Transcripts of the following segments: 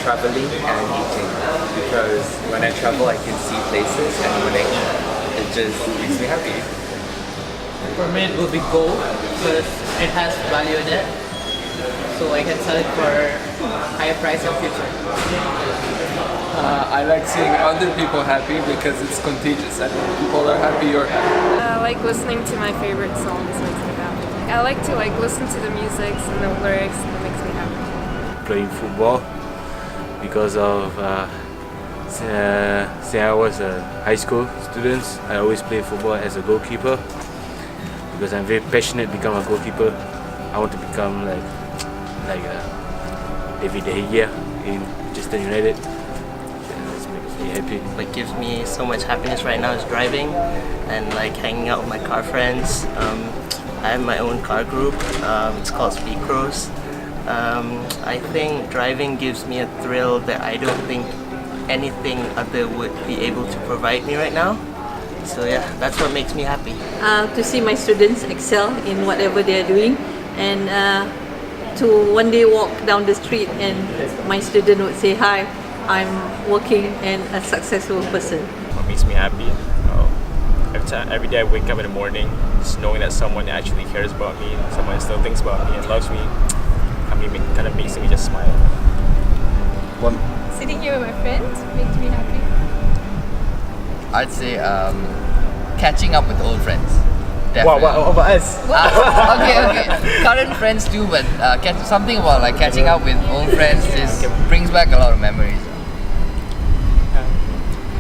traveling and eating, because when I travel I can see places, and when I eat it just makes me happy. For me it will be gold because it has value in it, so I can sell it for higher price in future. I like seeing other people happy because it's contagious, and when people are happy, you're happy. I like listening to my favorite songs, makes me happy. I like to listen to the music and the lyrics, and it makes me happy. Playing football because of since I was a high school student, I always play football as a goalkeeper because I'm very passionate to become a goalkeeper. I want to become like David De Gea in Manchester United. That makes me happy. What gives me so much happiness right now is driving and like hanging out with my car friends. I have my own car group. It's called Speed Crows. I think driving gives me a thrill that I don't think anything other would be able to provide me right now. So yeah, that's what makes me happy. To see my students excel in whatever they are doing, and to one day walk down the street and my student would say, "Hi, I'm working and a successful person." What makes me happy? Every day I wake up in the morning, just knowing that someone actually cares about me, someone still thinks about me and loves me, kind of makes me just smile. Sitting here with my friends makes me happy. I'd say catching up with old friends. What about us? Okay. Current friends too, but something about like catching up with old friends just brings back a lot of memories.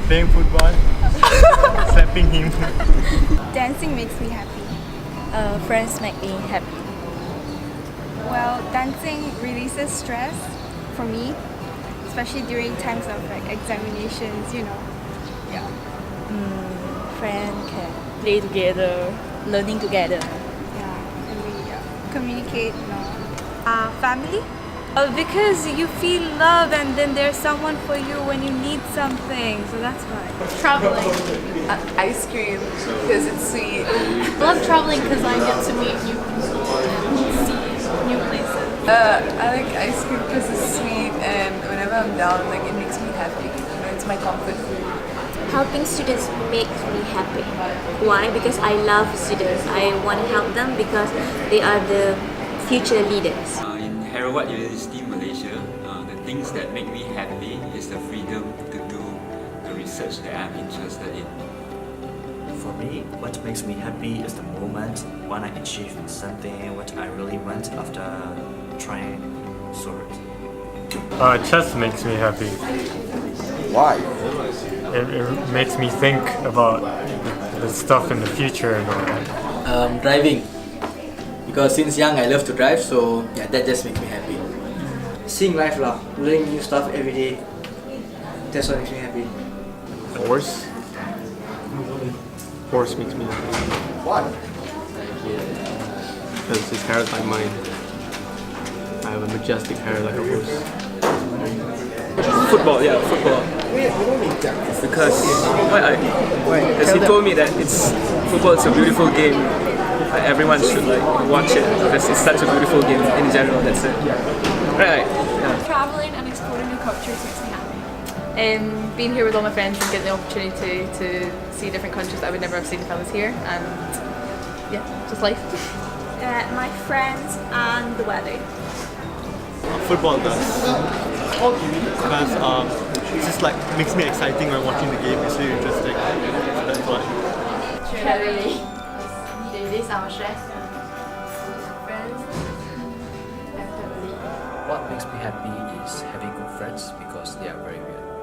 Playing football, slapping him. Dancing makes me happy. Friends make me happy. Well, dancing releases stress for me, especially during times of examinations, Yeah. Friends can play together, learning together. Yeah, and we communicate, Family? because you feel love and then there's someone for you when you need something, so that's why. Traveling. Ice cream because it's sweet. I love traveling because I get to meet new people and see new places. I like ice cream because it's sweet, and whenever I'm down, it makes me happy. It's my comfort food. Helping students makes me happy. Why? Because I love students. I want to help them because they are the future leaders. In Heriot-Watt University Malaysia, the things that make me happy is the freedom to do the research that I'm interested in. For me, what makes me happy is the moment when I achieve something what I really want after trying so hard. Chess makes me happy. Why? It makes me think about the stuff in the future and all that. Driving, because since young I love to drive, so yeah, that just makes me happy. Seeing life learning new stuff every day, that's what makes me happy. Horse makes me happy. Why? Because his hair is like mine. I have a majestic hair like a horse. Football. Because he told me that football is a beautiful game. Everyone should watch it because it's such a beautiful game in general. That's it. Right. Yeah. Traveling and exploring new cultures makes me happy. Being here with all my friends and getting the opportunity to see different countries that I would never have seen if I was here, and yeah, just life. My friends and the weather. Football does. Because it just makes me exciting when watching the game. It's really interesting. So that's why. Traveling. They release our stress. Friends and family. What makes me happy is having good friends because they are very weird.